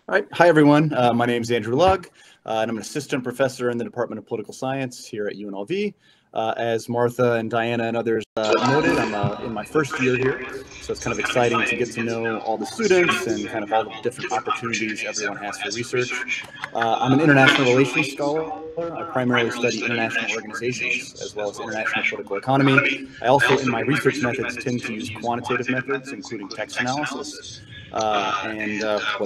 All right. Hi, everyone. My name is Andrew Lugg, and I'm an assistant professor in the Department of Political Science here at UNLV. As Martha and Diana and others noted, I'm in my first year here, so it's kind of exciting to get to know all the students and kind of all the different opportunities everyone has for research. I'm an international relations scholar. I primarily study international organizations as well as international political economy. I also, in my research methods, tend to use quantitative methods, including text analysis. What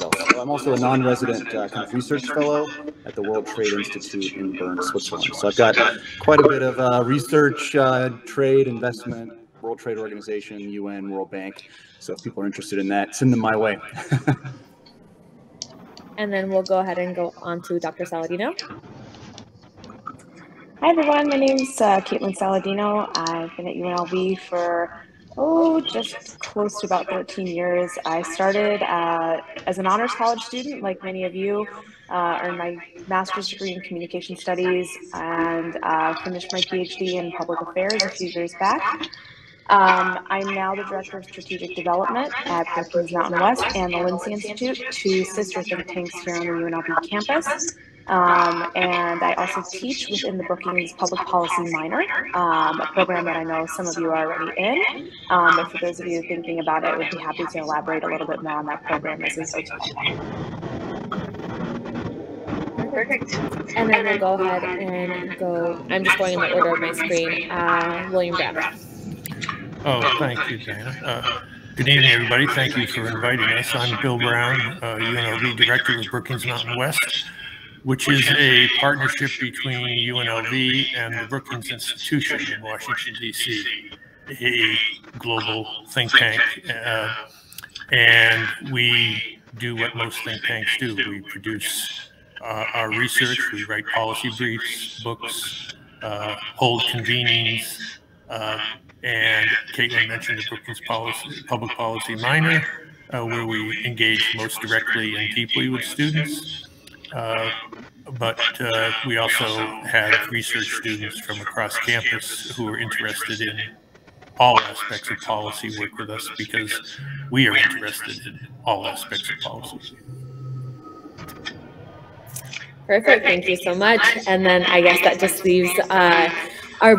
else? I'm also a non-resident kind of research fellow at the World Trade Institute in Bern, Switzerland. So I've got quite a bit of research, trade, investment, World Trade Organization, UN, World Bank. So if people are interested in that, send them my way. And then we'll go ahead and go on to Dr. Saladino. Hi, everyone. My name's Caitlin Saladino. I've been at UNLV for just close to about 13 years. I started as an honors college student, like many of you, earned my master's degree in communication studies, and finished my PhD in public affairs a few years back. I'm now the Director of Strategic Development at Brookings Mountain West and the Lindsay Institute, two sister think tanks here on the UNLV campus. And I also teach within the Brookings Public Policy Minor, a program that I know some of you are already in. But for those of you thinking about it, I would be happy to elaborate a little bit more on that program as we go today. Perfect. And then we'll go ahead and go, I'm just going in the order of my screen, William Brown. Oh, thank you, Dana. Good evening, everybody. Thank you for inviting us. I'm Bill Brown, UNLV Director of Brookings Mountain West, which is a partnership between UNLV and the Brookings Institution in Washington, D.C., a global think tank. And we do what most think tanks do. We produce our research, we write policy briefs, books, hold convenings, and Caitlin mentioned the Brookings Public Policy Minor, where we engage most directly and deeply with students. But we also have research students from across campus who are interested in all aspects of policy work with us because we are interested in all aspects of policy. Perfect. Thank you so much. And then I guess that just leaves our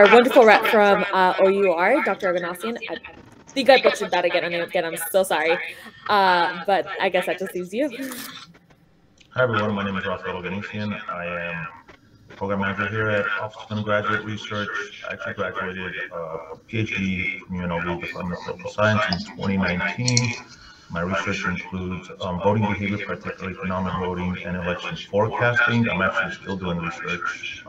wonderful rep from OUR, Dr. Oganessian. I think I butchered that again. I'm so sorry. But I guess that just leaves you. Hi, everyone. My name is Rafael Oganessian. I am program manager here at Office of Undergraduate Research. I actually graduated a PhD from UNLV Department of Political Science in 2019. My research includes voting behavior, particularly for non-voting and election forecasting. I'm actually still doing research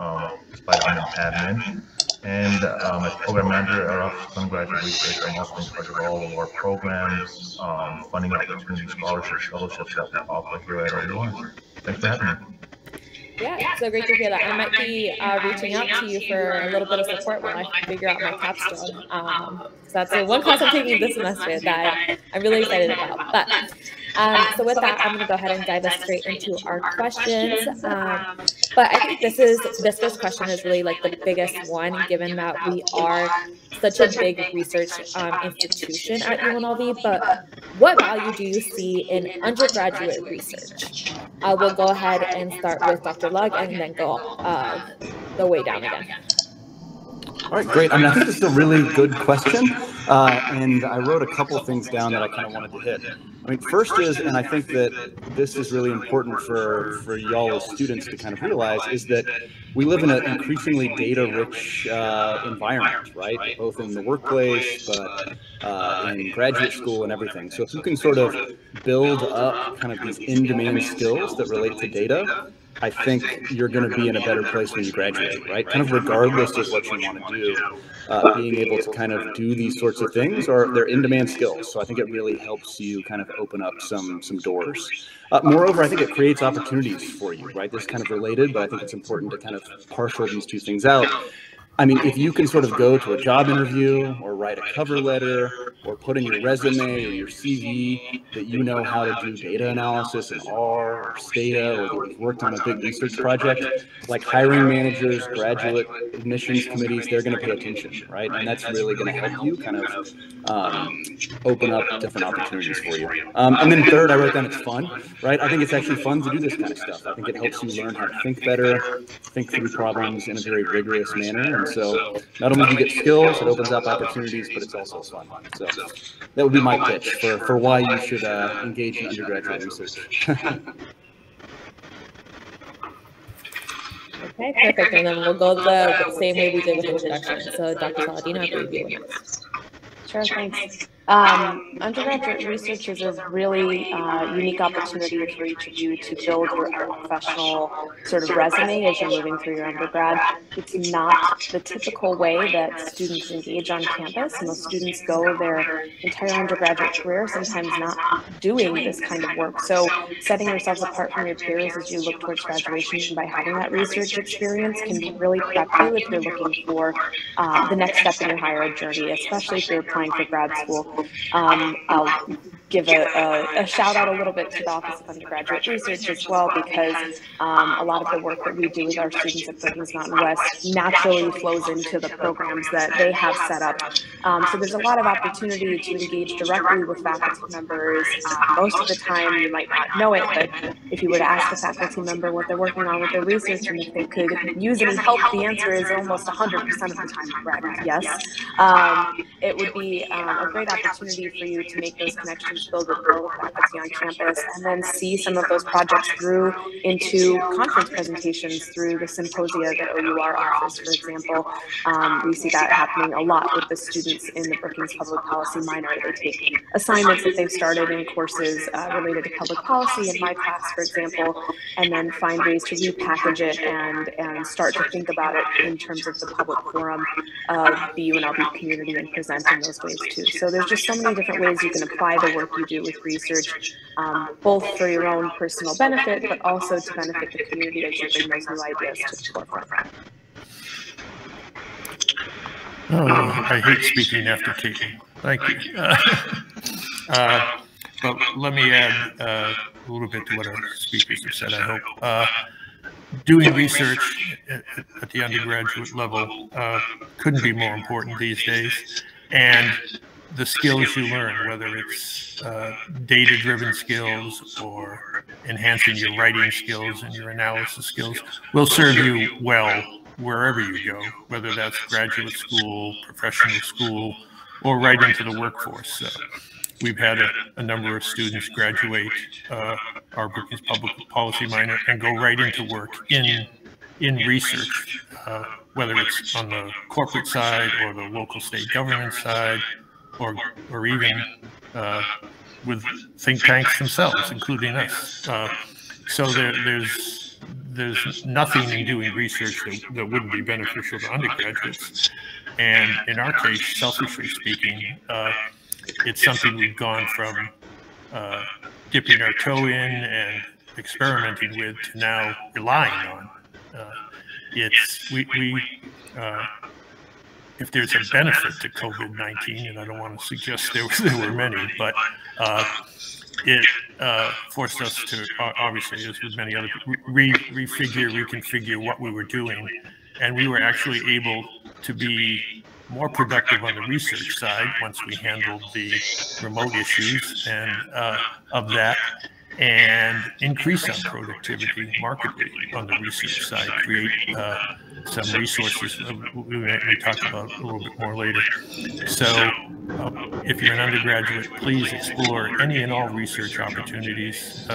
despite I'm in admin. And as program manager at Office of Undergraduate Research, I'm also in charge of all of our programs, funding opportunities, scholarships, fellowships that we offer here at OUR. Thanks for having me. Yeah, so great to hear that. I might be reaching out to you for a little bit of support when I figure out my capstone. So that's the one class I'm taking this semester that I'm really excited about. But so with that, I'm going to go ahead and dive us straight into our questions. But I think this first question is really like the biggest one, given that we are such a big research institution at UNLV. But what value do you see in undergraduate research? We'll go ahead and start with Dr. Lugg and then go the way down again. All right, great. I think this is a really good question. And I wrote a couple of things down that I kind of wanted to hit. First is, and I think that this is really important for y'all as students to kind of realize, is that we live in an increasingly data-rich environment, right? Both in the workplace, but in graduate school and everything. So if you can sort of build up kind of these in-demand skills that relate to data, I think you're going to be in a better place when you graduate, right? Kind of regardless of what you want to do, being able to kind of do these sorts of things, or they're in-demand skills. So I think it really helps you kind of open up some doors. Moreover, I think it creates opportunities for you, right? This is kind of related, but I think it's important to kind of parcel these two things out. I mean, if you can sort of go to a job interview or write a cover letter or put in your resume or your CV that you know how to do data analysis in R or Stata, or that you've worked on a big research project, like hiring managers, graduate admissions committees, they're going to pay attention, right? And that's really going to help you kind of open up different opportunities for you. And then third, I wrote down it's fun, right? I think it's actually fun to do this kind of stuff. I think it helps you learn how to think better, think through problems in a very rigorous manner. And so not only do you get skills, it opens up opportunities, but it's also fun. So that would be my pitch for why you should engage in undergraduate research. Okay, perfect. And then we'll go the same way we did with introduction. So Dr. Saladino, I believe you were next. Sure, thanks. Undergraduate research is a really unique opportunity for each of you to build your own professional sort of resume as you're moving through your undergrad. It's not the typical way that students engage on campus. Most students go their entire undergraduate career sometimes not doing this kind of work. So setting yourselves apart from your peers as you look towards graduation by having that research experience can be really prep you if you're looking for the next step in your higher ed journey, especially if you're applying for grad school. I'll give a shout out a little bit to the Office of Undergraduate Research as well, because a lot of the work that we do with our students at Brookings Mountain West naturally flows into the programs that they have set up. So there's a lot of opportunity to engage directly with faculty members. Most of the time you might not know it, but if you were to ask a faculty member what they're working on with their research and if they could use any help, the answer is almost 100% of the time correct, yes. It would be a great opportunity for you to make those connections, build rapport with faculty on campus, and then see some of those projects through into conference presentations through the symposia that OUR offers, for example. We see that happening a lot with the students in the Brookings Public Policy minor. They take assignments that they've started in courses related to public policy in my class, for example, and then find ways to repackage it and start to think about it in terms of the public forum of the UNLV community and present in those ways too. So there's just so many different ways you can apply the work you do with research, both for your own personal benefit, but also to benefit the community as you bring those new ideas to the forefront. Oh, I hate speaking after Katie. Thank you. But let me add a little bit to what our speakers have said, I hope. Doing research at the undergraduate level couldn't be more important these days. And the skills you learn, whether it's data-driven skills or enhancing your writing skills and your analysis skills, will serve you well wherever you go, whether that's graduate school, professional school, or right into the workforce. So we've had a number of students graduate our Brookings Public Policy minor and go right into work in research, whether it's on the corporate side or the local state government side, or even with think tanks themselves, including us. So there's nothing in doing research that wouldn't be beneficial to undergraduates. And in our case, selfishly speaking, it's something we've gone from dipping our toe in and experimenting with to now relying on. If there's a benefit to COVID-19, and I don't want to suggest there were many, but it forced us to, obviously, as with many other, reconfigure what we were doing. And we were actually able to be more productive on the research side once we handled the remote issues and of that, and increase our productivity markedly on the research side, create some resources we may talk about a little bit more later. So if you're an undergraduate, please explore any and all research opportunities,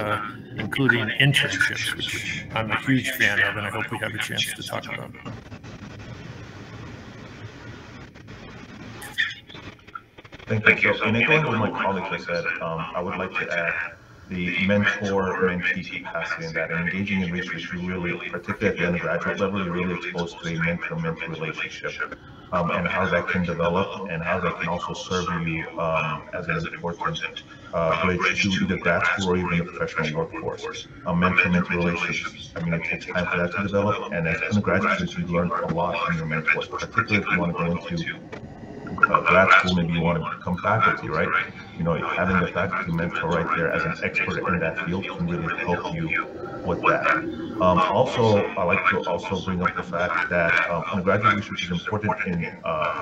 including internships, which I'm a huge fan of, and I hope we have a chance to talk about. Thank you. So in echoing what my colleagues have said, I would like to add the mentor-mentee capacity in that. And engaging in research, you really, particularly at the undergraduate level, you're really exposed to a mentor-mentee relationship, and how that can develop and how that can also serve you as an important bridge to either grad school or even the professional workforce. Mentor-mentee relationships, I mean, it takes time for that to develop, and as undergraduate students, you learn a lot from your mentors, particularly if you want to go into grad school, maybe you want to become faculty, right? You know, having the faculty mentor right there as an expert in that field can really help you with that. Also, I like to also bring up the fact that undergraduate research is important in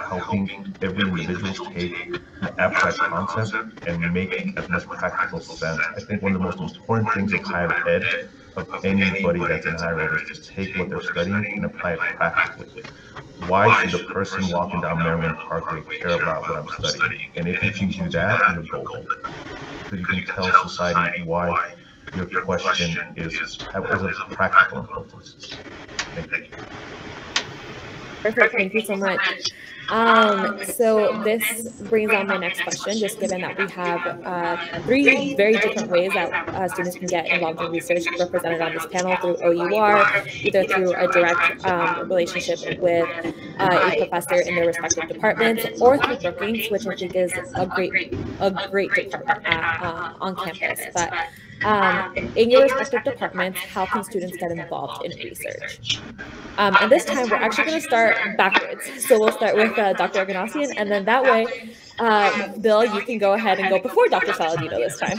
helping every individual take an abstract concept and make as much practical sense. I think one of the most important things of higher ed, of anybody that's in higher ed, is to take what they're studying and apply it practically. Why should a person walking down Maryland Parkway care about what I'm studying? And if you can do that, you're golden. So you can tell society why your question is of practical importance. Thank you. Perfect. Thank you so much. So this brings on my next question, just given that we have 3 very different ways that students can get involved in research represented on this panel through OUR, either through a direct relationship with a professor in their respective departments, or through Brookings, which I think is a great department on campus. But in your respective departments, how can students get involved in research? And this time, we're actually going to start backwards. So we'll start with Dr. Aganassian, and then that way, Bill, you can go ahead and go before Dr. Saladino this time.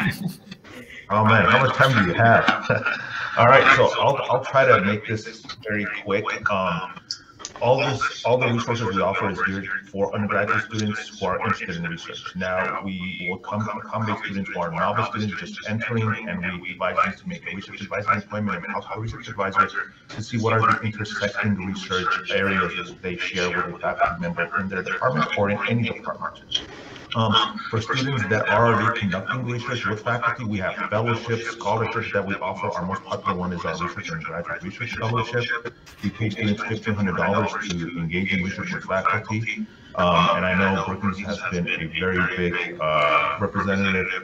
Oh man, how much time do you have? All right, so I'll try to make this very quick. All the resources we offer is geared for undergraduate students who are interested in research. Now, we will accommodate students who are novice students just entering, and we advise them to make a research advisory appointment and talk to a research advisor to see what are the intersecting research areas that they share with a faculty member in their department or in any department. For students that are already conducting research with faculty, we have fellowships, scholarships that we offer. Our most popular one is our Research and Graduate Research Fellowship. We pay students $1,500 to engage in research with faculty. And I know Brookings has been a very big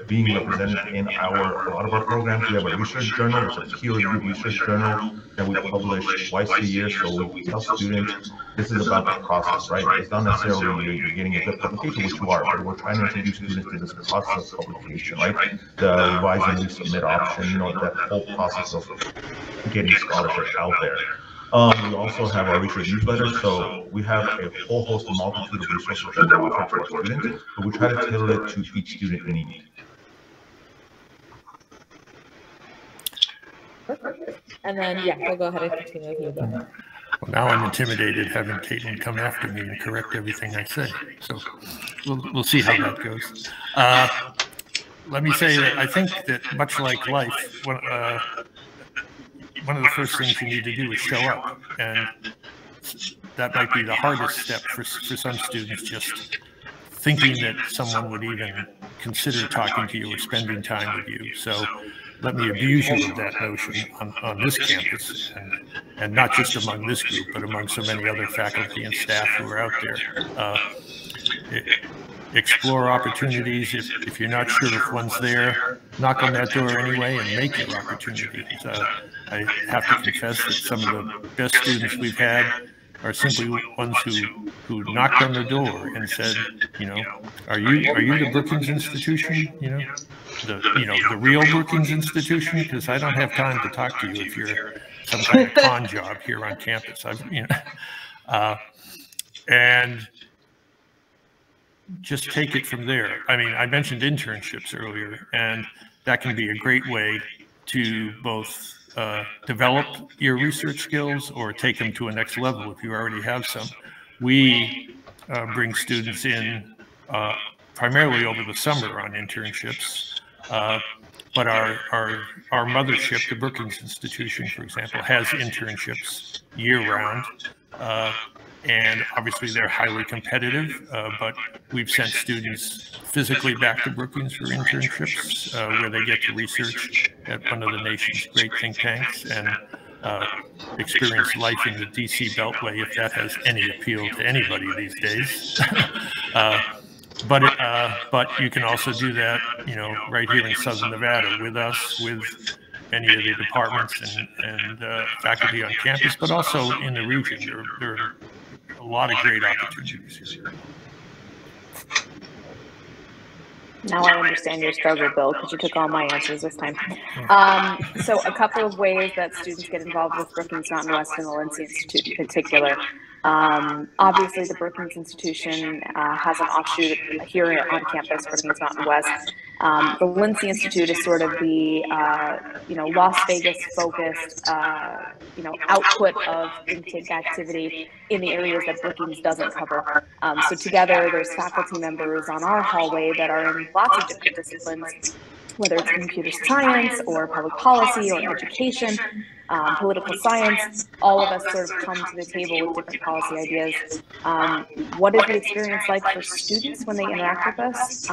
being represented in a lot of our programs. We have a research journal, it's a peer-reviewed research journal that we publish twice a year. So we tell students this is about the process, right? It's not necessarily you're getting a good publication, which you are, but we're trying to introduce students to this process of publication, right? The revise and resubmit option, you know, that whole process of getting scholarship out there. We also have our research newsletter, so we have a whole host of multitude of resources that we offer to our students, but we try to tailor it to each student need. Perfect. And then, yeah, we'll go ahead and continue with you, Bill. Well, now I'm intimidated having Caitlin come after me and correct everything I say. So we'll see how that goes. Let me say that I think that much like life, one of the first things you need to do is show up, and that might be the hardest step for some students, just thinking that someone would even consider talking to you or spending time with you. So let me abuse you of that notion on this campus, and not just among this group, but among so many other faculty and staff who are out there. Explore opportunities. If you're not sure if one's there, knock on that door anyway and make your opportunities. I have to confess that some of the best students we've had are simply ones who knocked on the door and said, you know, are you the Brookings institution? You know, the real Brookings institution? Because I don't have time to talk to you if you're some kind of con job here on campus. And just take it from there. I mean, I mentioned internships earlier, and that can be a great way to both develop your research skills or take them to a next level if you already have some. We bring students in primarily over the summer on internships, but our mothership, the Brookings Institution, for example, has internships year-round. And obviously they're highly competitive, but we've sent students physically back to Brookings for internships where they get to research at one of the nation's great think tanks and experience life in the DC Beltway, if that has any appeal to anybody these days. But you can also do that, right here in Southern Nevada with us, with any of the departments and faculty on campus, but also in the region. There are a lot of great opportunities here. Now I understand your struggle, Bill, because you took all my answers this time. So a couple of ways that students get involved with Brookings Mountain West and the Lindsay Institute in particular. Obviously, the Brookings Institution has an offshoot here on campus, Brookings Mountain West. The Lindsay Institute is sort of the, Las Vegas-focused, output of intake activity in the areas that Brookings doesn't cover. So together, there's faculty members on our hallway that are in lots of different disciplines, whether it's computer science or public policy or education, political science. All of us sort of come to the table with different policy ideas. What is the experience like for students when they interact with us?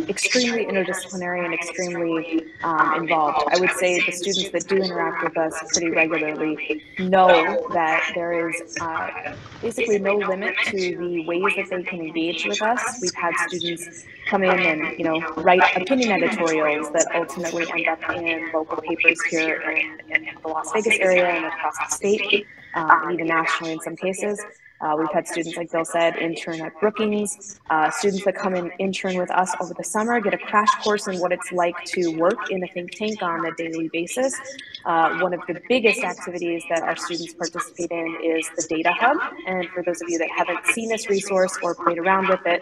Extremely interdisciplinary and extremely involved. I would say the students that do interact with us pretty regularly know that there is basically no limit to the ways that they can engage with us. We've had students come in and write opinion editorials that ultimately end up in local papers here in the Las Vegas area and across the state, and even nationally in some cases. We've had students, like Bill said, intern at Brookings. Students that come and intern with us over the summer get a crash course in what it's like to work in a think tank on a daily basis. One of the biggest activities that our students participate in is the Data Hub. And for those of you that haven't seen this resource or played around with it,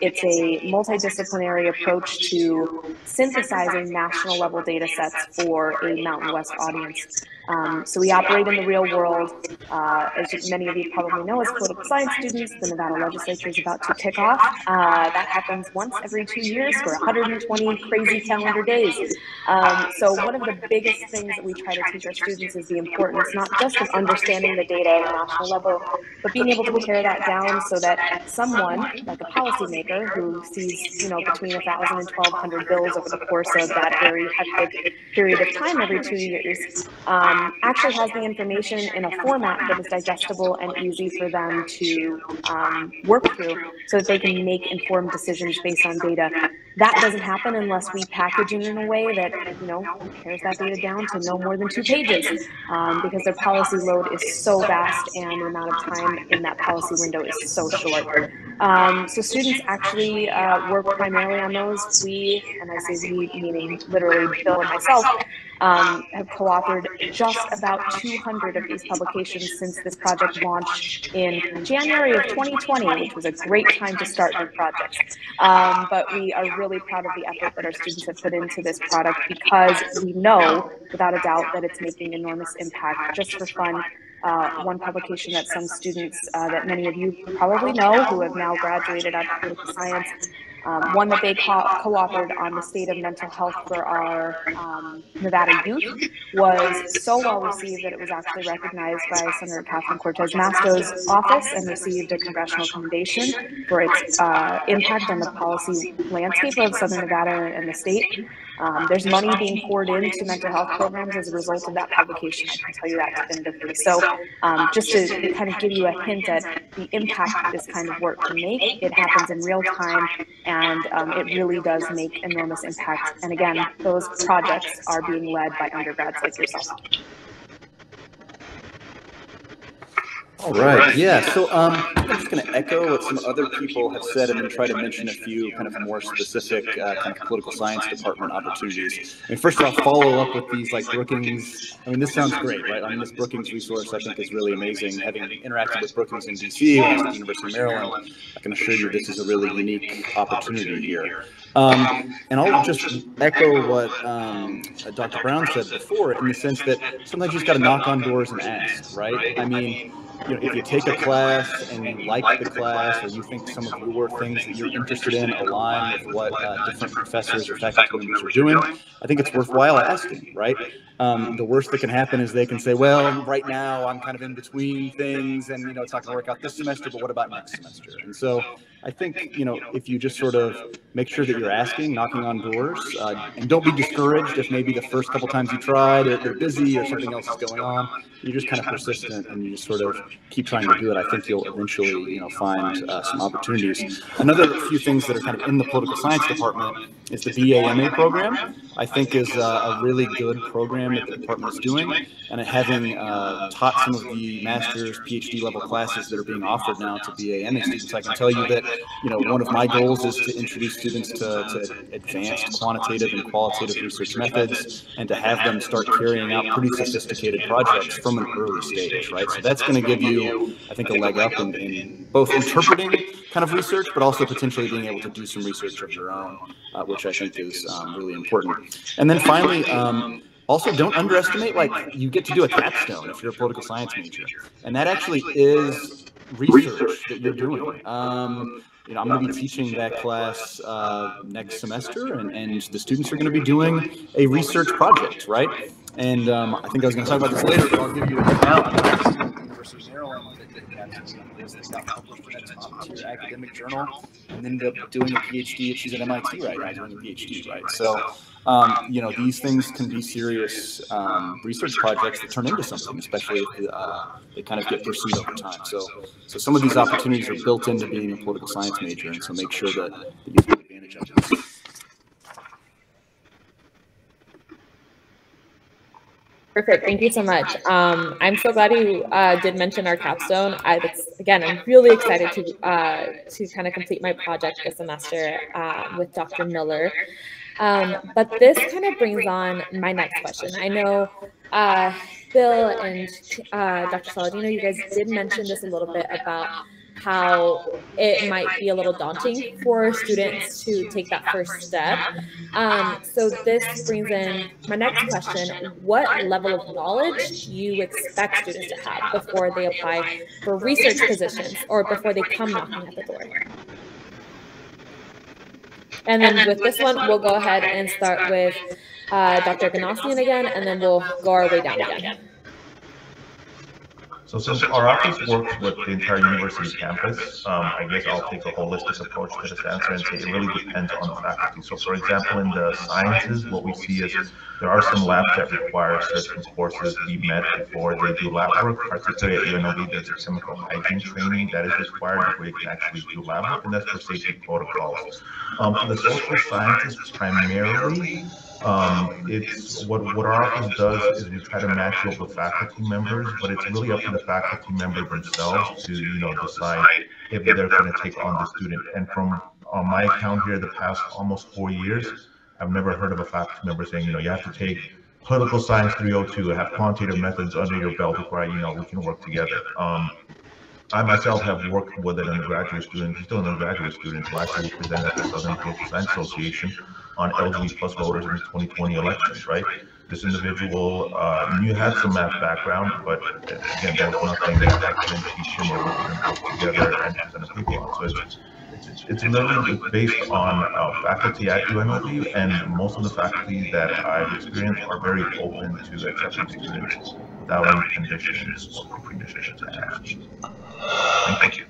it's a multidisciplinary approach to synthesizing national level data sets for a Mountain West audience. So we operate in the real world. As many of you probably know, as political science students, the Nevada legislature is about to kick off. That happens once every 2 years for 120 crazy calendar days. So one of the biggest things that we try to teach our students is the importance, not just of understanding the data at a national level, but being able to pare that down so that someone, like a policymaker who sees, between 1,000 and 1,200 bills over the course of that very hectic period of time every 2 years, actually has the information in a format that is digestible and easy for them to work through so that they can make informed decisions based on data. That doesn't happen unless we package it in a way that, pares that data down to no more than 2 pages, because their policy load is so vast and the amount of time in that policy window is so short. So students actually work primarily on those. We, and I say we, meaning literally Bill and myself, have co-authored just about 200 of these publications since this project launched in January of 2020, which was a great time to start new projects. But we are really proud of the effort that our students have put into this product because we know, without a doubt, that it's making enormous impact. Just for fun, one publication that some students that many of you probably know who have now graduated out of political science, one that they co-authored on the state of mental health for our Nevada youth was so well received that it was actually recognized by Senator Catherine Cortez Masto's office and received a congressional commendation for its impact on the policy landscape of Southern Nevada and the state. There's money being poured into mental health programs as a result of that publication. I can tell you that definitively. So just to kind of give you a hint at the impact that this kind of work can make, it happens in real time, and it really does make enormous impact. And again, those projects are being led by undergrads like yourself. All right. Yeah. So I'm just going to echo what some other people have said and then try to mention a few kind of more specific kind of political science department opportunities. I mean, first off, follow up with these like Brookings. I mean, this sounds great, right? I mean, this Brookings resource I think is really amazing. Having interacted with Brookings in DC when I was at the University of Maryland, I can assure you this is a really unique opportunity here. And I'll just echo what Dr. Brown said before, in the sense that sometimes you just got to knock on doors and ask, right? I mean, if you take a class and you like the class, or you think some of your things that you're interested in align with what different professors or faculty members are doing, I think it's worthwhile asking, right? The worst that can happen is they can say, well, right now I'm kind of in between things and, it's not going to work out this semester, but what about next semester? And so I think, you know, if you just sort of make sure that you're asking, knocking on doors, and don't be discouraged if maybe the first couple times you try, they're busy or something else is going on. You're just kind of persistent and you just sort of keep trying to do it. I think you'll eventually, you know, find some opportunities. Another few things that are kind of in the political science department is the BA/MA program. I think is a really good program that the department is doing, and having taught some of the master's, PhD level classes that are being offered now to BA/MA students, I can tell you that, you know, one of my goals is to introduce students to advanced quantitative and qualitative research methods, and to have them start carrying out pretty sophisticated projects from an early stage, right? So that's going to give you, I think, a leg up in both interpreting kind of research, but also potentially being able to do some research of your own, which I think is really important. And then finally, also don't underestimate, like, you get to do a capstone if you're a political science major, and that actually is research that you're doing. You know, I'm going to be teaching that class next semester, and the students are going to be doing a research project, right? And I think I was going to talk about this later, but I'll give you a head out. University of Maryland that got published in a top-tier academic journal, and ended up doing a PhD. She's at MIT right now doing a PhD, right? So, you know, these things can be serious research projects that turn into something, especially if they kind of get pursued over time. So some of these opportunities are built into being a political science major, and so make sure that you take advantage of them. Perfect. Thank you so much. I'm so glad you did mention our capstone. Again, I'm really excited to kind of complete my project this semester with Dr. Miller. But this kind of brings on my next question. I know Bill and Dr. Saladino, you guys did mention this a little bit about how it might be a little daunting for students to take that first step. So this brings in my next question. What level of knowledge do you expect students to have before they apply for research positions or before they come knocking at the door? And then with this one, we'll go ahead and start with Dr. Ganassian again, and then we'll go our way down again. So since our office works with the entire university campus, I guess I'll take a holistic approach to this answer and say it really depends on the faculty. So for example, in the sciences, what we see is there are some labs that require certain courses be met before they do lab work. Particularly at UNLV, there's a chemical hygiene training that is required before you can actually do lab work, and that's for safety protocols. For the social sciences, primarily, it's what our office does is we try to match you up with faculty members, but it's really up to the faculty member themselves to, you know, decide if they're going to take on the student. And from on my account here, the past almost 4 years, I've never heard of a faculty member saying, you know, you have to take political science 302, have quantitative methods under your belt before we can work together. I myself have worked with an undergraduate student, he's still an undergraduate student, who actually presented at the Southern Political Science Association on LGBT plus voters in the 2020 elections, right? This individual knew had some math background, but again, there was nothing that I couldn't teach him or we couldn't work together and present a paper on. So it's literally based on faculty at UNLV, and most of the faculty that I've experienced are very open to accepting students without any conditions or preconditions attached. Thank you.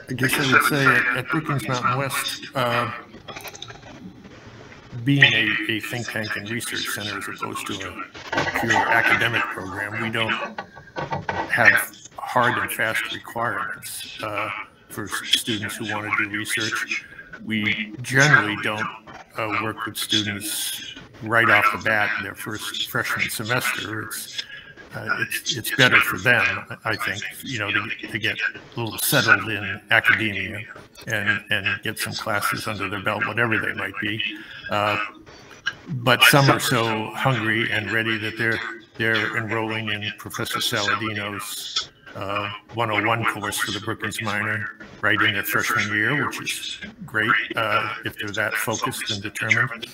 I guess I would say at Brookings Mountain West, being a think tank and research center as opposed to a pure academic program, we don't have hard and fast requirements for students who want to do research. We generally don't work with students right off the bat in their first freshman semester. It's better for them, I think, you know, to get a little settled in academia and get some classes under their belt, whatever they might be. But some are so hungry and ready that they're enrolling in Professor Saladino's 101 course for the Brookings minor right in their freshman year, which is great if they're that focused and determined.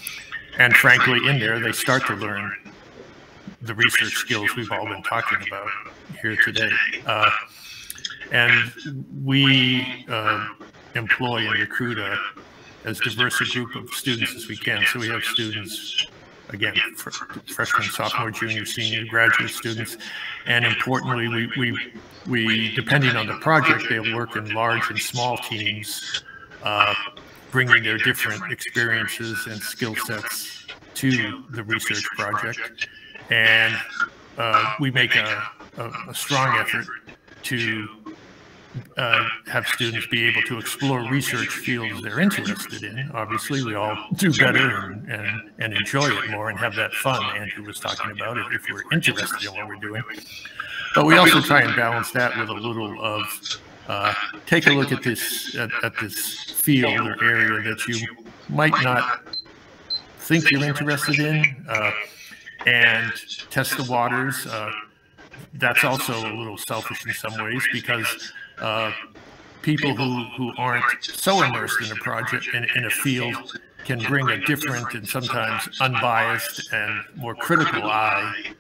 And frankly, in there, they start to learn the research skills we've all been talking about here today. And we employ and recruit as diverse a group of students as we can. So we have students again, freshmen, sophomore, junior, senior, graduate students. And importantly, we depending on the project, they'll work in large and small teams, bringing their different experiences and skill sets to the research project. And we make a strong effort to have students be able to explore research fields they're interested in. Obviously, we all do better and enjoy it more and have that fun Andrew was talking about it if we're interested in what we're doing. But we also try and balance that with a little of take a look at this field or area that you might not think you're interested in, and test the waters. That's also a little selfish in some ways, because people who aren't so immersed in a project, in a field, can bring a different and sometimes unbiased and more critical eye,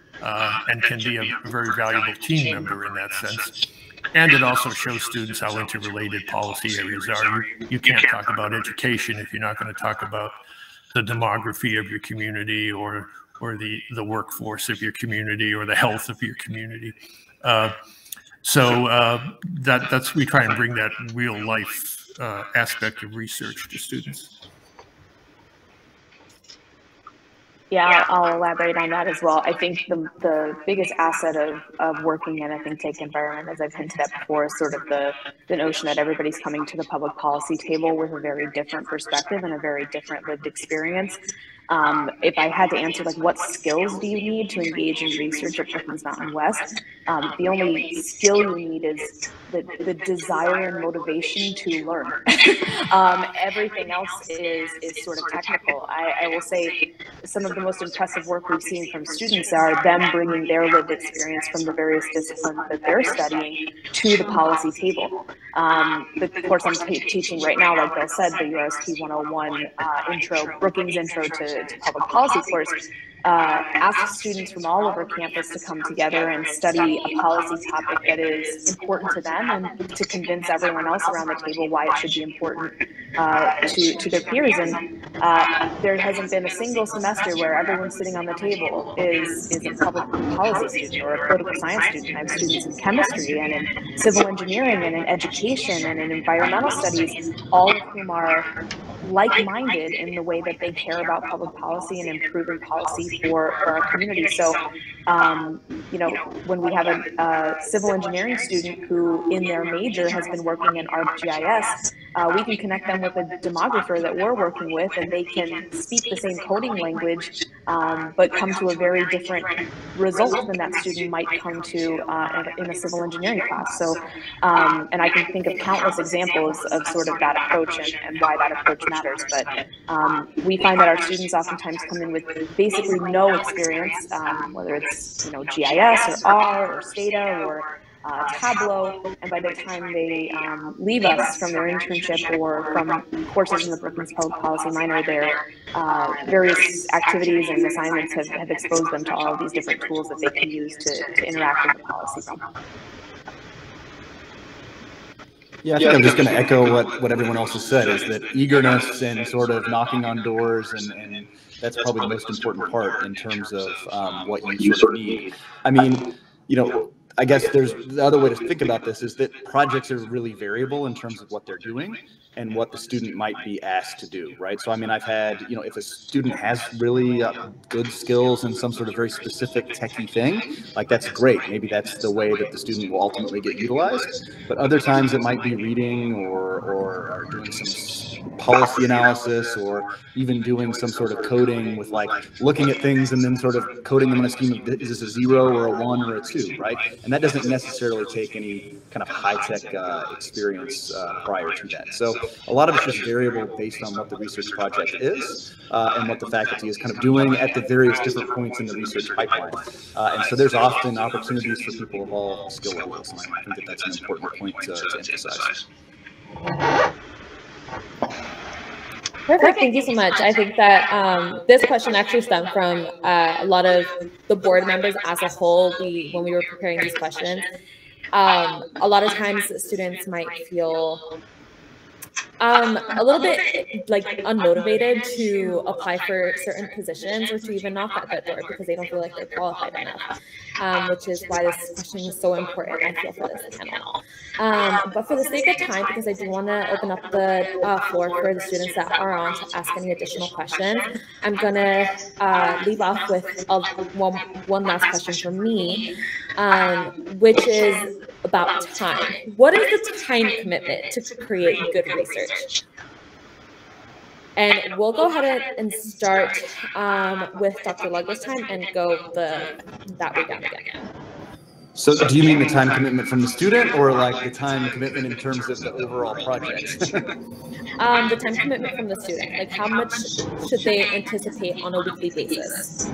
and can be a very valuable team member in that sense. And it also shows students how interrelated policy areas are. You can't talk about education if you're not going to talk about the demography of your community, or the workforce of your community, or the health of your community. That's we try and bring that real life aspect of research to students. Yeah, I'll elaborate on that as well. I think the biggest asset of working in a think tank environment, as I've hinted at before, is sort of the notion that everybody's coming to the public policy table with a very different perspective and a very different lived experience. If I had to answer, like, what skills do you need to engage in research at Brookings Mountain West? The only skill you need is the desire and motivation to learn. Everything else is sort of technical. I will say some of the most impressive work we've seen from students are them bringing their lived experience from the various disciplines that they're studying to the policy table. The course I'm teaching right now, like Bill said, the URST 101 Brookings Intro to Public Policy course, asks students from all over campus to come together and study a policy topic that is important to them, and to convince everyone else around the table why it should be important to their peers. And there hasn't been a single semester where everyone sitting on the table is a public policy student or a political science student. I have students in chemistry and in civil engineering and in education and in environmental studies, all of whom are like-minded in the way that they care about public policy and improving policy for our community. So, you know, when we have a civil engineering student who in their major has been working in ArcGIS, we can connect them with a demographer that we're working with, and they can speak the same coding language, but come to a very different result than that student might come to in a civil engineering class. So, and I can think of countless examples of sort of that approach and why that approach matters. But we find that our students oftentimes come in with basically no experience, whether it's, you know, GIS or R or Stata or Tableau, and by the time they leave us from their internship or from courses in the Brookings Public Policy minor, their various activities and assignments have exposed them to all of these different tools that they can use to interact with the policy realm. Yeah, I think I'm just going to echo what everyone else has said, is that eagerness and sort of knocking on doors, and that's probably the most important part in terms of what you sort of need. I mean, you know, I guess there's the other way to think about this is that projects are really variable in terms of what they're doing and what the student might be asked to do, right? So, I mean, I've had, you know, if a student has really good skills in some sort of very specific techie thing, like, that's great. Maybe that's the way that the student will ultimately get utilized. But other times it might be reading or doing some policy analysis, or even doing some sort of coding with, like, looking at things and then sort of coding them in a scheme of, is this a 0 or a 1 or a 2, right? And that doesn't necessarily take any kind of high-tech experience prior to that. So a lot of it's just variable based on what the research project is and what the faculty is kind of doing at the various different points in the research pipeline. And so there's often opportunities for people of all skill levels, and I think that that's an important point to emphasize. Perfect. Thank you so much. I think that this question actually stemmed from a lot of the board members as a whole. When we were preparing these questions, a lot of times students might feel A little bit like unmotivated to apply for certain positions or to even knock at that door because they don't feel like they're qualified enough, which is why this question is so important, I feel, for this panel. But for the sake of time, because I do want to open up the floor for the students that are on to ask any additional questions, I'm going to leave off with one last question from me, which is about time. What is the time commitment to create good research? And we'll go ahead and start with Dr. Lugg this time and go that way down again. So do you mean the time commitment from the student or like the time commitment in terms of the overall project? The time commitment from the student, like how much should they anticipate on a weekly basis?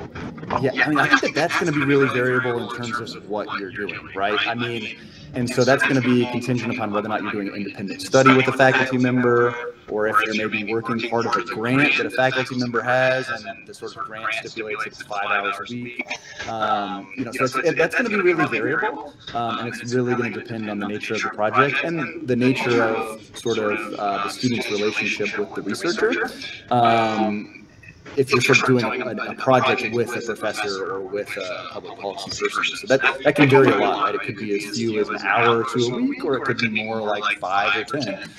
Yeah, I mean, I think that's going to be really variable in terms of what you're doing, right? I mean, and so that's going to be contingent upon whether or not you're doing an independent study with a faculty member, or if you're maybe working part of a grant that a faculty member has, and the sort of grant stipulates it's 5 hours a week. So that's going to be really variable, and it's really going to depend on the nature of the project and the nature of sort of the student's relationship with the researcher. If you're sort of doing a project with a professor or with a public policy person. So that can vary a lot, right? It could be as few as an hour or two a week, or it could be more like 5 or 10.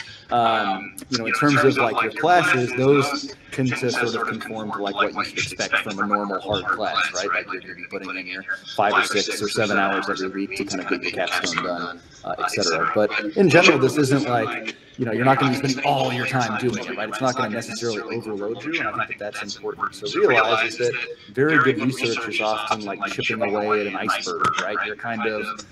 In terms of like your classes, those tend to sort of conform to like what you should expect from a normal hard class, right? Like you're going to be putting in your 5 or 6 or 7 hours every week to kind of get your capstone done, etc. But in general, this isn't like, you're not going to be spending all your time doing it, right? It's not going to necessarily overload you, and I think that's important to realize is that very good research is often like chipping away at an iceberg, right? You're kind of,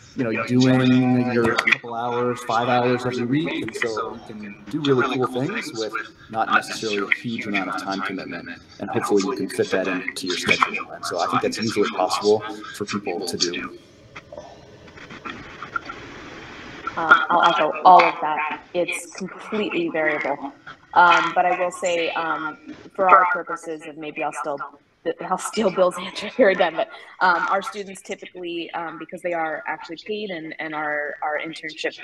doing your couple hours, 5 hours every week, and so you can do really cool things with not necessarily a huge amount of time commitment, and hopefully you can fit that into your schedule. And so I think that's usually possible for people to do. I'll echo all of that. It's completely variable. But I will say, for our purposes, and maybe I'll steal Bill's answer here again, but our students typically, because they are actually paid and our internship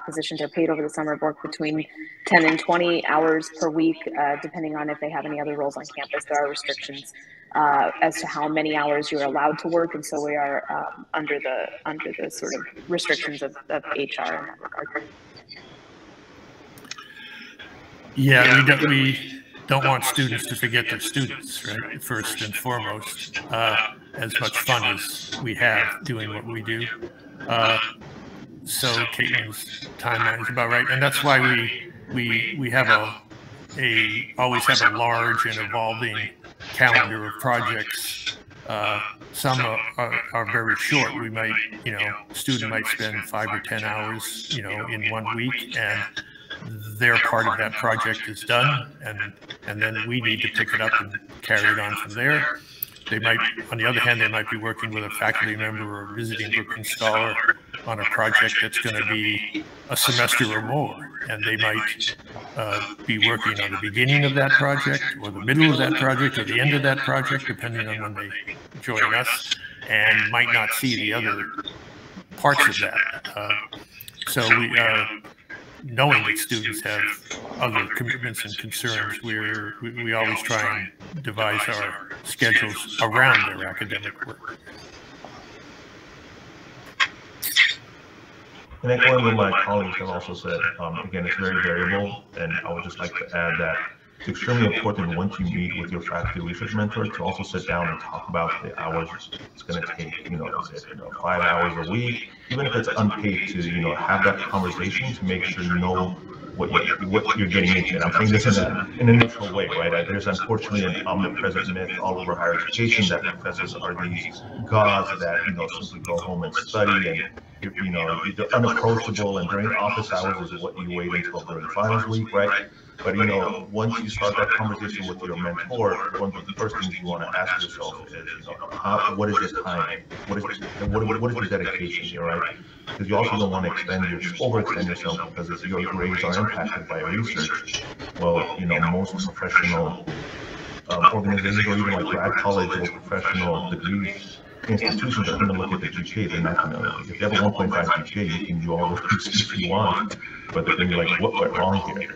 positions are paid over the summer, work between 10 and 20 hours per week, depending on if they have any other roles on campus. There are restrictions as to how many hours you're allowed to work, and so we are under the sort of restrictions of HR in that regard. Yeah, we don't want students to forget their students, right? First and foremost, as much fun as we have doing what we do. So Caitlin's timeline is about right, and that's why we have always have a large and evolving calendar of projects. Some are very short. We might, student might spend 5 or 10 hours, in 1 week, and their part of that project is done, and then we need to pick it up and carry it on from there. They might, on the other hand, they might be working with a faculty member or visiting Brookings scholar on a project that's going to be a semester or more, and they might be working on the beginning of that project, or the middle of that project, or the end of that project, depending on when they join us, and might not see the other parts of that. So knowing that students have other commitments and concerns, we always try and devise our schedules around their academic work. And echoing what my colleagues have also said, again, it's very variable, and I would just like to add that it's extremely important once you meet with your faculty research mentor to also sit down and talk about the hours it's going to take, is it 5 hours a week, even if it's unpaid, to, have that conversation to make sure you know what you're getting into. And I'm saying this in an initial way, right? There's unfortunately an omnipresent myth all over higher education that professors are these gods that, simply go home and study, and you're unapproachable, and during office hours is what you wait until during finals week, right? But once you start that conversation with your mentor, one of the first things you want to ask yourself is, what is your time? What is your dedication here, right? Because you also don't want to overextend yourself, because if your grades are impacted by research, well, most professional organizations, or even like grad college or professional degrees institutions, are going to look at the GPA. They're not going to. If you have a 1.5 GPA, you can do all those things if you want, but they're going to be like, what went wrong here?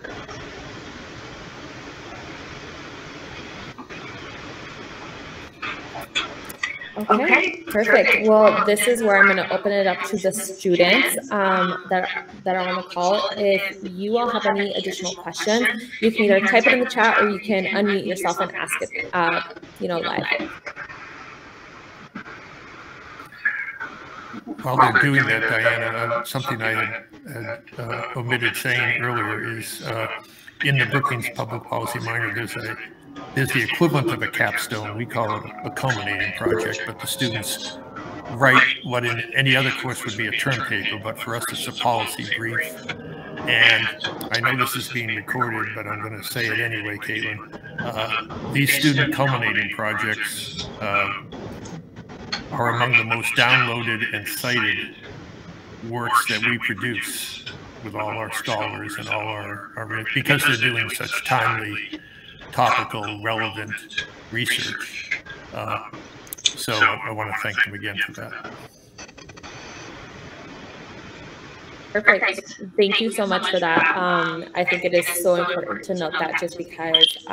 Okay, perfect. Well, this is where I'm going to open it up to the students that are on the call. If you all have any additional questions, you can either type it in the chat or you can unmute yourself and ask it, live. While they're doing that, Diana, something I had omitted saying earlier is in the Brookings Public Policy Minor, there's the equivalent of a capstone. We call it a culminating project, but the students write what in any other course would be a term paper, but for us it's a policy brief. And I know this is being recorded, but I'm going to say it anyway, Caitlin. These student culminating projects are among the most downloaded and cited works that we produce with all our scholars and all our because they're doing such timely, topical, relevant research. So I want to thank them again for that. Perfect. Thank you so much for that. I think it is so important to note that just because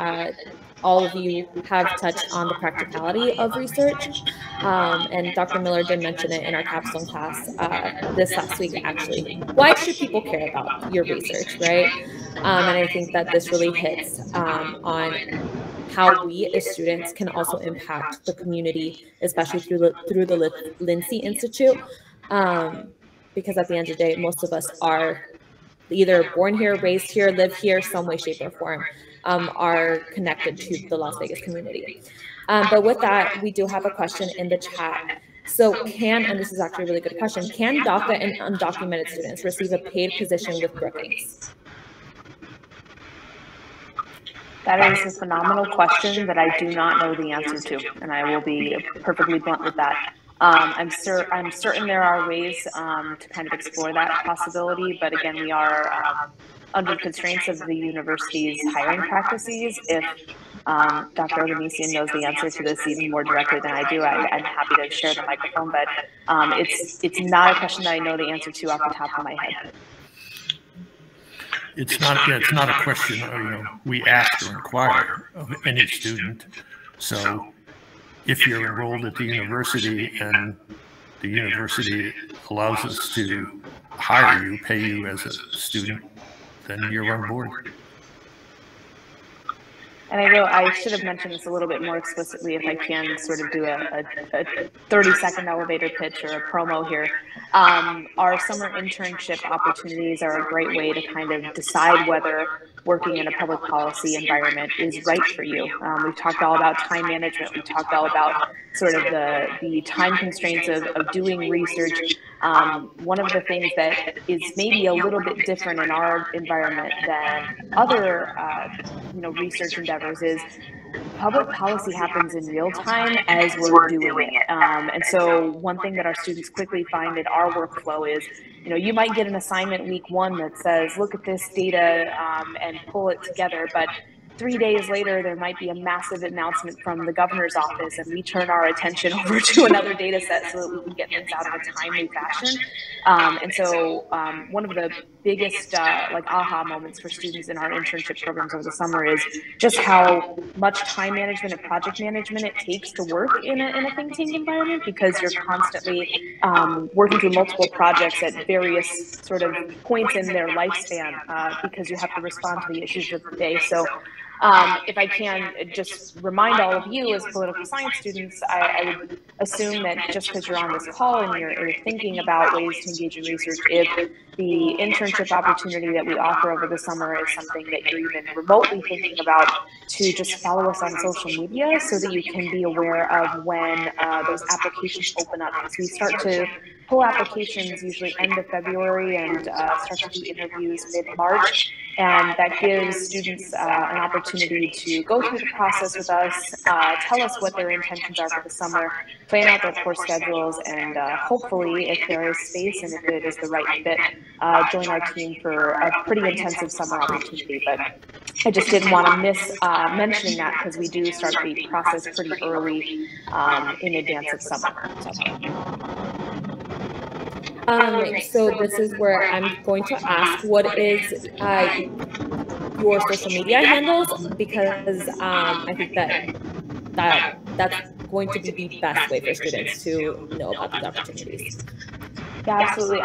all of you have touched on the practicality of research. And Dr. Miller did mention it in our capstone class this last week, actually. Why should people care about your research, right? And I think that this really hits on how we as students can also impact the community, especially through the Lindsay Institute. Because at the end of the day, most of us are either born here, raised here, live here, some way, shape, or form, are connected to the Las Vegas community. But with that, we do have a question in the chat. So and this is actually a really good question, can DACA and undocumented students receive a paid position with Brookings? That is a phenomenal question that I do not know the answer to, and I will be perfectly blunt with that. I'm certain there are ways to kind of explore that possibility, but again, we are under the constraints of the university's hiring practices. If Dr. Oganessian knows the answer to this even more directly than I do, I'm happy to share the microphone, but it's not a question that I know the answer to off the top of my head. It's not a question we ask or inquire of any student. So if you're enrolled at the university and the university allows us to hire you, pay you as a student, then you're on board. And I should have mentioned this a little bit more explicitly if I can sort of do a 30-second elevator pitch or a promo here. Our summer internship opportunities are a great way to kind of decide whether working in a public policy environment is right for you. We've talked all about time management. We've talked all about sort of the time constraints of doing research. One of the things that is maybe a little bit different in our environment than other research endeavors is public policy happens in real time as we're doing it. And so one thing that our students quickly find in our workflow is, you might get an assignment week one that says, look at this data and pull it together. But 3 days later, there might be a massive announcement from the governor's office, and we turn our attention over to another data set so that we can get things out of a timely fashion. And so one of the biggest aha moments for students in our internship programs over the summer is just how much time management and project management it takes to work in a think tank environment, because you're constantly working through multiple projects at various sort of points in their lifespan because you have to respond to the issues of the day. So if I can just remind all of you as political science students, I would assume that just because you're on this call and you're thinking about ways to engage in research, if the internship opportunity that we offer over the summer is something that you're even remotely thinking about, to just follow us on social media so that you can be aware of when those applications open up. So we start to pull applications usually end of February and start to do interviews mid-March. And that gives students an opportunity to go through the process with us, tell us what their intentions are for the summer, plan out their course schedules, and hopefully, if there is space and if it is the right fit, join our team for a pretty intensive summer opportunity. But I just didn't want to miss mentioning that, because we do start the process pretty early in advance of summer. So this is where I'm going to ask, what is your social media handles? Because I think that's going to be the best way for students to know about these opportunities? Yeah, absolutely.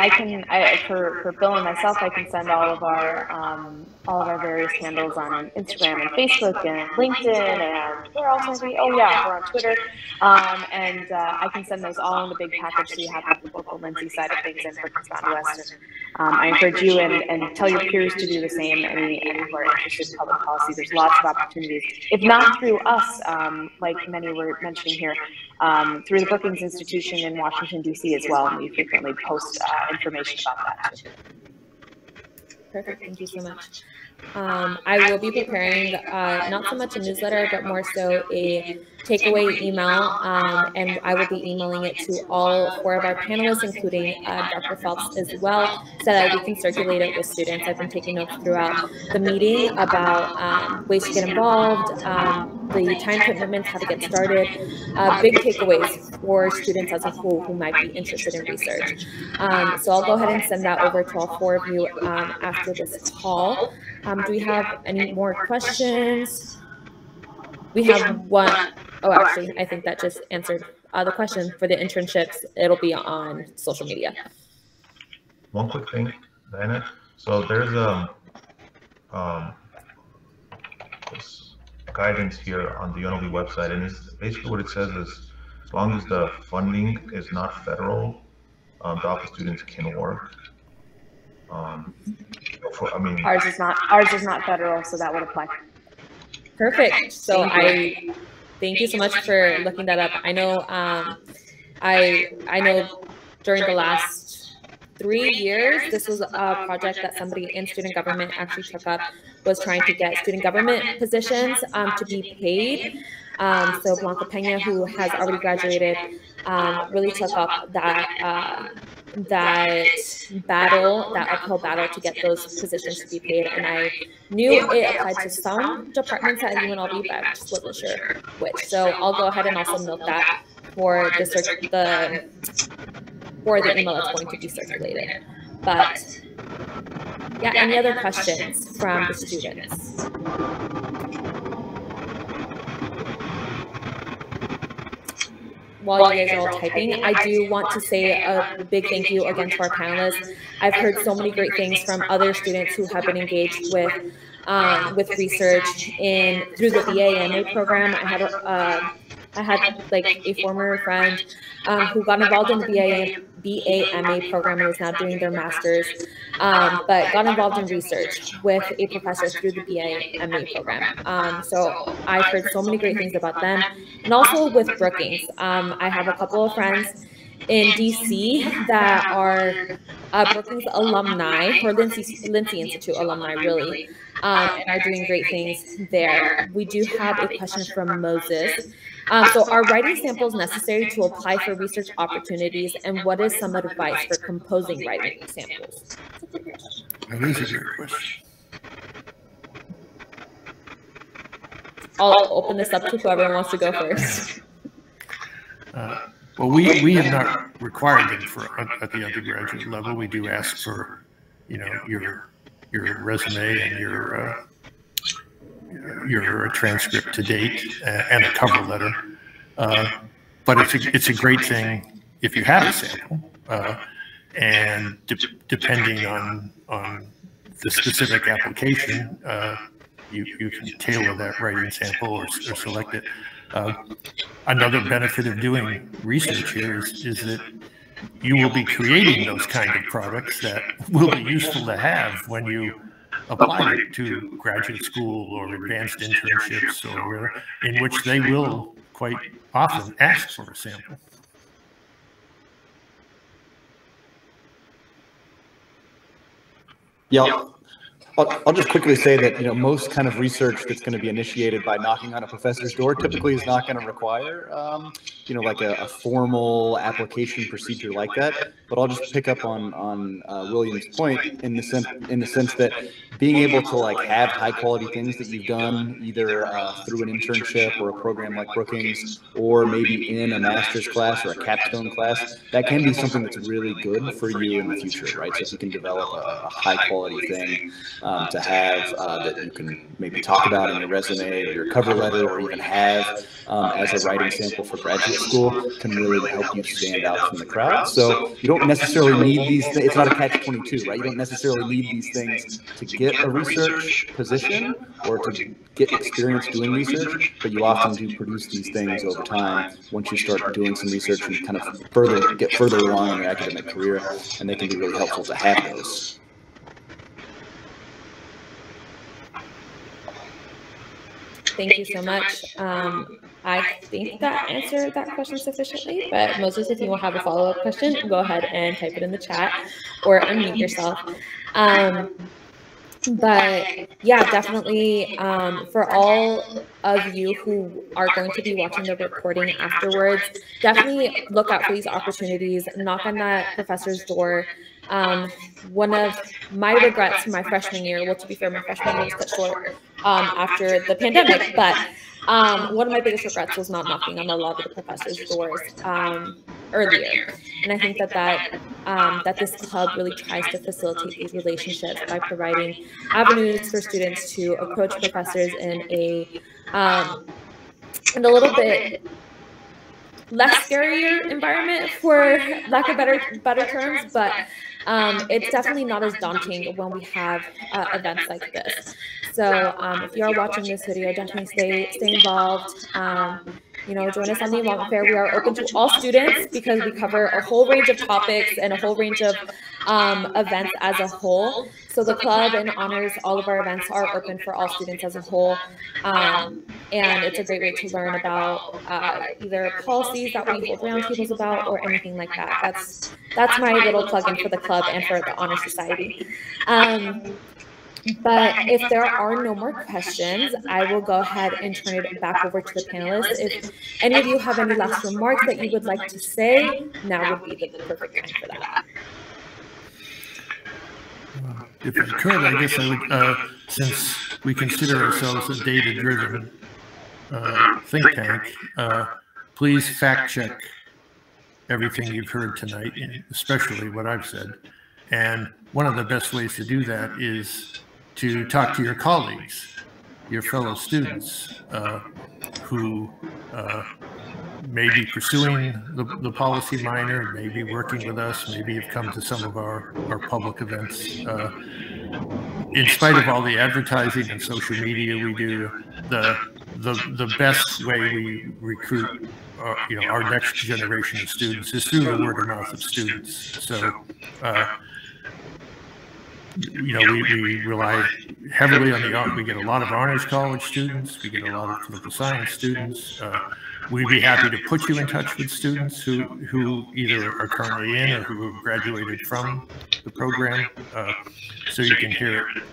For Bill and myself, I can send all of our various handles on Instagram and Facebook and LinkedIn, and where else are we? Oh yeah, we're on Twitter. I can send those all in the big package so you have the local Lindsay side of things and Brookings Mountain West. I encourage you and tell your peers to do the same. Any who are interested in public policy, there's lots of opportunities. If not through us, like many were mentioning here, through the Brookings Institution in Washington, D.C. as well, and we frequently post information about that too. Perfect, thank you so much. I will be preparing not so much a newsletter, but more so a takeaway email, and I will be emailing it to all 4 of our panelists, including Dr. Phelps as well, so that we can circulate it with students. I've been taking notes throughout the meeting about ways to get involved, the time commitments, how to get started, big takeaways for students as a whole who might be interested in research. So I'll go ahead and send that over to all 4 of you after this call. Do we have any more questions? We have one. Oh, actually, I think that just answered the question for the internships. It'll be on social media. One quick thing, Diana. So there's this guidance here on the UNLV website, and it's basically what it says is, as long as the funding is not federal, DAPA students can work. Ours is not federal, so that would apply. Perfect. So I thank you so much for looking that up. I know I know during the last 3 years, this was a project that somebody in student government actually took up, was trying to get student government positions to be paid. So Blanca Pena, who has already graduated, really took up that uphill battle to get those positions to be paid. And I knew it applied to some departments at UNLV, but I just wasn't sure which. So I'll go ahead and also note that for the email that's going to be circulated. But yeah, any other questions from the students? While you guys are all typing, I do want to say a big thank you again to our panelists. I've heard so many great things from other students who have been engaged with research through the BA/MA program. I had like a former friend who got involved in the BA/MA program and is now doing their master's, but got involved in research with a professor through the BA/MA program. So I've heard so many great things about them, and also with Brookings. I have a couple of friends in DC that are Brookings alumni, or Lindsay Institute alumni, really, and are doing great things there. We do have a question from Moses. So are writing samples necessary to apply for research opportunities, and what is some advice for composing writing samples? That is a great question. I'll open this up to whoever wants to go first. Well, we have not required them at the undergraduate level. We do ask for, your resume and your transcript to date and a cover letter. But it's a great thing if you have a sample, and depending on the specific application, you can tailor that writing sample or select it. Another benefit of doing research here is that you will be creating those kind of products that will be useful to have when you apply it to graduate school or advanced internships, or in which they will quite often ask for a sample. Yeah, I'll just quickly say that most kind of research that's going to be initiated by knocking on a professor's door typically is not going to require like a formal application procedure like that. But I'll just pick up on William's point in the sense that being able to like have high quality things that you've done either through an internship or a program like Brookings, or maybe in a master's class or a capstone class, that can be something that's really good for you in the future, right? So if you can develop a high quality thing to have that you can maybe talk about in your resume or your cover letter, or even have as a writing sample for graduate school, can really help you stand out from the crowd. So you don't necessarily need these things. It's not a catch-22, right? You don't necessarily need these things to get a research position or to get experience doing research, but you often do produce these things over time once you start doing some research and kind of get further along in your academic career, and they can be really helpful to have those. Thank you so much. I think that answered that question sufficiently, but Moses, if you will have a follow-up question, go ahead and type it in the chat or unmute yourself. But yeah, definitely for all of you who are going to be watching the recording afterwards, definitely look out for these opportunities, knock on that professor's door. One of my regrets from my freshman year, well, to be fair, my freshman year was cut short after the pandemic, but one of my biggest regrets was not knocking on a lot of the professors' doors earlier. And I think that this club really tries to facilitate these relationships by providing avenues for students to approach professors in a little bit less scarier environment, for lack of better terms, but it's definitely not as daunting when we have events like this. So if you are watching this video, definitely stay involved. Join us on the Involvement Fair. We are open to all students because we cover a whole range of topics and a whole range of events as a whole. So the club and honors, all of our events are open for all students as a whole. And it's a great way to learn about either policies that we hold roundtables about or anything like that. That's my little plug-in for the club and for the Honor Society. But if there are no more questions, I will go ahead and turn it back over to the panelists. If any of you have any last remarks that you would like to say, now would be the perfect time for that. If I could, I guess I would, since we consider ourselves a data-driven think tank, please fact-check everything you've heard tonight, especially what I've said. And one of the best ways to do that is to talk to your colleagues, your fellow students who may be pursuing the policy minor, may be working with us, maybe have come to some of our public events. In spite of all the advertising and social media we do, the best way we recruit our next generation of students is through the word of mouth of students. So we rely heavily on we get a lot of honors college students, we get a lot of political science students. We'd be happy to put you in touch with students who either are currently in or who have graduated from the program, so you can hear it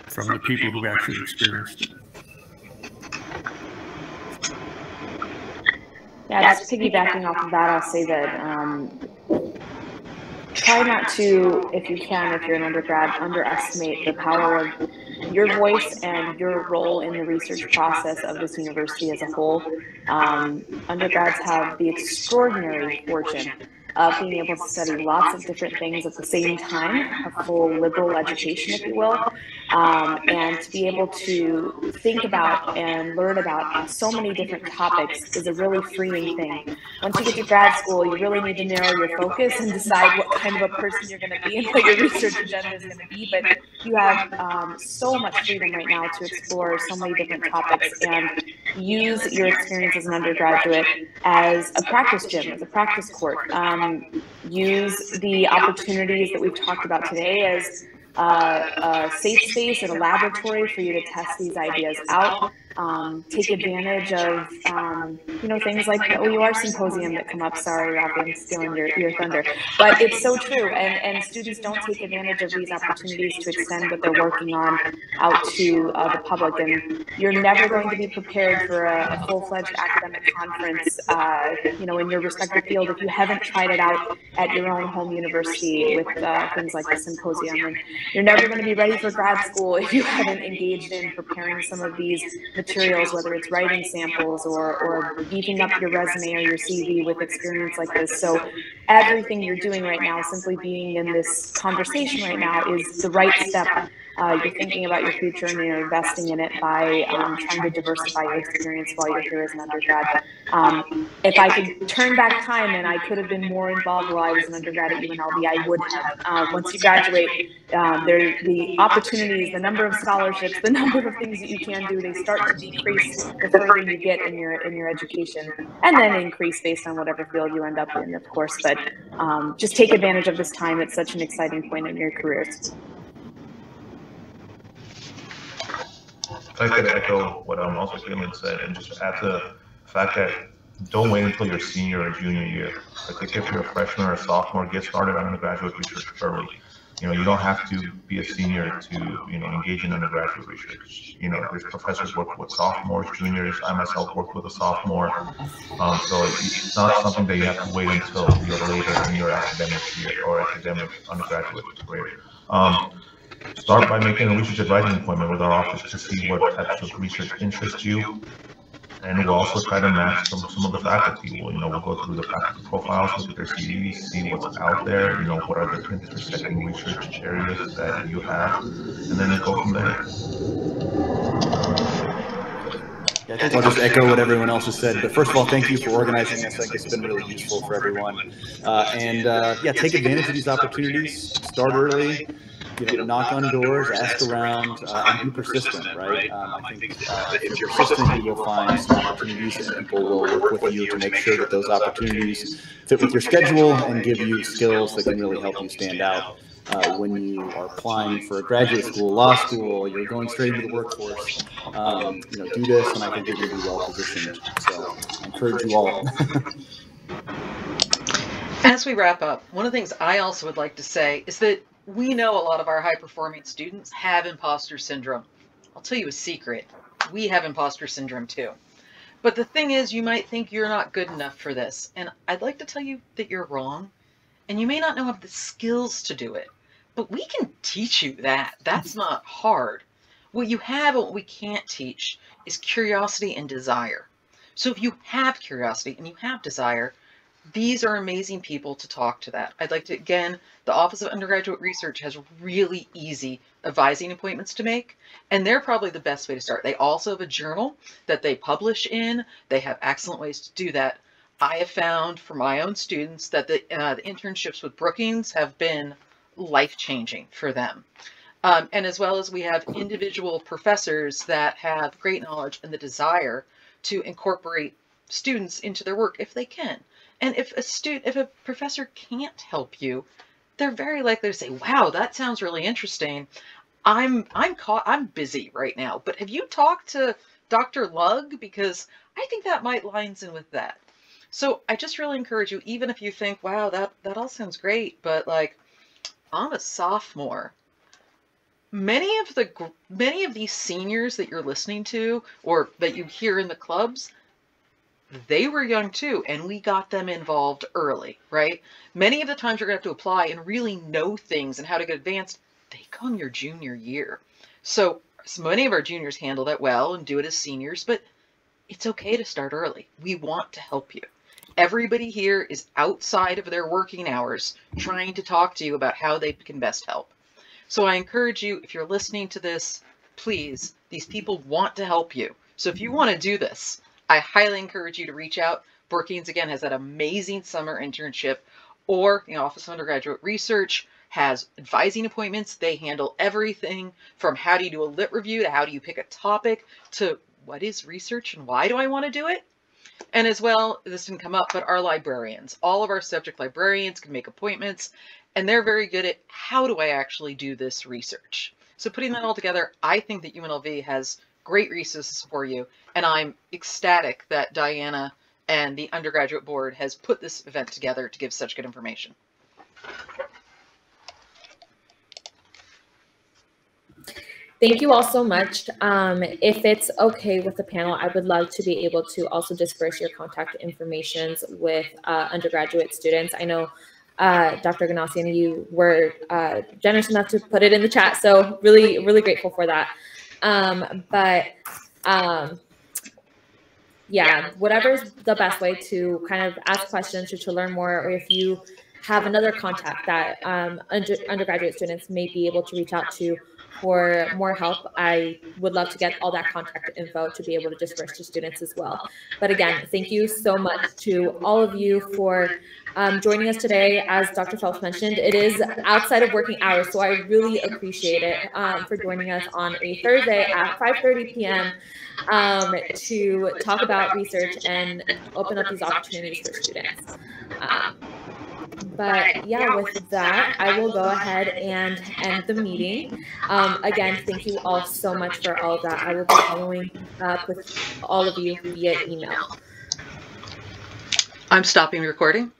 from the people who actually experienced it. Yeah, just piggybacking off of that, I'll say that try not to, if you can, if you're an undergrad, underestimate the power of your voice and your role in the research process of this university as a whole. Undergrads have the extraordinary fortune of being able to study lots of different things at the same time, a full liberal education, if you will, and to be able to think about and learn about so many different topics is a really freeing thing. Once you get to grad school, you really need to narrow your focus and decide what kind of a person you're going to be and what your research agenda is going to be, but you have so much freedom right now to explore so many different topics and use your experience as an undergraduate as a practice gym, as a practice court. Use the opportunities that we've talked about today as a safe space and a laboratory for you to test these ideas out. take advantage of, things like the OUR symposium that come up. Sorry, Rafi, I'm stealing your thunder. But it's so true. And students don't take advantage of these opportunities to extend what they're working on out to the public. And you're never going to be prepared for a full-fledged academic conference, in your respective field if you haven't tried it out at your own home university with things like the symposium. And you're never going to be ready for grad school if you haven't engaged in preparing some of these materials, whether it's writing samples or beefing up your resume or your CV with experience like this. So everything you're doing right now, simply being in this conversation right now, is the right step. You're thinking about your future and you're investing in it by trying to diversify your experience while you're here as an undergrad. If I could turn back time and I could have been more involved while I was an undergrad at UNLV, I would have. Once you graduate, the opportunities, the number of scholarships, the number of things that you can do, they start to decrease the further you get in your education, and then increase based on whatever field you end up in, of course. But just take advantage of this time. It's such an exciting point in your careers. I could echo what also Caitlin said, and just add to the fact that don't wait until your senior or junior year. Like if you're a freshman or a sophomore, get started on undergraduate research early. You don't have to be a senior to, engage in undergraduate research. There's professors work with sophomores, juniors. I myself worked with a sophomore. So it's not something that you have to wait until you're later in your academic year or academic undergraduate career. Start by making a research advising appointment with our office to see what types of research interest you. And we'll also try to match some of the faculty. We'll go through the faculty profiles, look at their CVs, see what's out there, what are the intersecting research areas that you have, and then go from there. Yeah, I think I'll just echo what everyone else has said. But first of all, thank you for organizing this. I think it's been really useful for everyone. Take advantage of these opportunities. Start early. Knock on doors, ask around, and be persistent, right? I think if you're persistent, you will find some opportunities, and people will work with you to make sure that those opportunities fit with your schedule and give you skills that can really help you stand out when you are applying for a graduate school, law school, you're going straight into the workforce. Do this, and I think you're going to be well positioned. So I encourage you all. As we wrap up, one of the things I also would like to say is that we know a lot of our high-performing students have imposter syndrome. I'll tell you a secret. We have imposter syndrome too. But the thing is, you might think you're not good enough for this. And I'd like to tell you that you're wrong. And you may not have the skills to do it. But we can teach you that. That's not hard. What you have and what we can't teach is curiosity and desire. So if you have curiosity and you have desire, these are amazing people to talk to that. I'd like to, again, the Office of Undergraduate Research has really easy advising appointments to make, and they're probably the best way to start. They also have a journal that they publish in. They have excellent ways to do that. I have found for my own students that the internships with Brookings have been life-changing for them. And as well as we have individual professors that have great knowledge and the desire to incorporate students into their work if they can. And if a professor can't help you, they're very likely to say, "Wow, that sounds really interesting. I'm busy right now, but have you talked to Dr. Lug? Because I think that might lines in with that." So I just really encourage you, even if you think, "Wow, that all sounds great, but like, I'm a sophomore." Many of these seniors that you're listening to or that you hear in the clubs, they were young too, and we got them involved early, right? Many of the times you're going to have to apply and really know things and how to get advanced, they come your junior year. So many of our juniors handle that well and do it as seniors, but it's okay to start early. We want to help you. Everybody here is outside of their working hours trying to talk to you about how they can best help. So I encourage you, if you're listening to this, please, these people want to help you. So if you want to do this, I highly encourage you to reach out. Brookings, again, has that amazing summer internship, or the Office of Undergraduate Research has advising appointments. They handle everything from how do you do a lit review to how do you pick a topic to what is research and why do I want to do it? And as well, this didn't come up, but our librarians, all of our subject librarians can make appointments, and they're very good at how do I actually do this research. So putting that all together, I think that UNLV has great resources for you. And I'm ecstatic that Diana and the undergraduate board has put this event together to give such good information. Thank you all so much. If it's okay with the panel, I would love to be able to also disperse your contact information with undergraduate students. I know Dr. Ganassian, you were generous enough to put it in the chat, so really, really grateful for that. Yeah, whatever's the best way to kind of ask questions or to learn more, or if you have another contact that undergraduate students may be able to reach out to for more help, I would love to get all that contact info to be able to disperse to students as well. But again, thank you so much to all of you for joining us today. As Dr. Phelps mentioned, it is outside of working hours, so I really appreciate it for joining us on a Thursday at 5:30 p.m. To talk about research and open up these opportunities for students. But yeah, with that, I will go ahead and end the meeting. Again, thank you all so much for all of that. I will be following up with all of you via email. I'm stopping recording.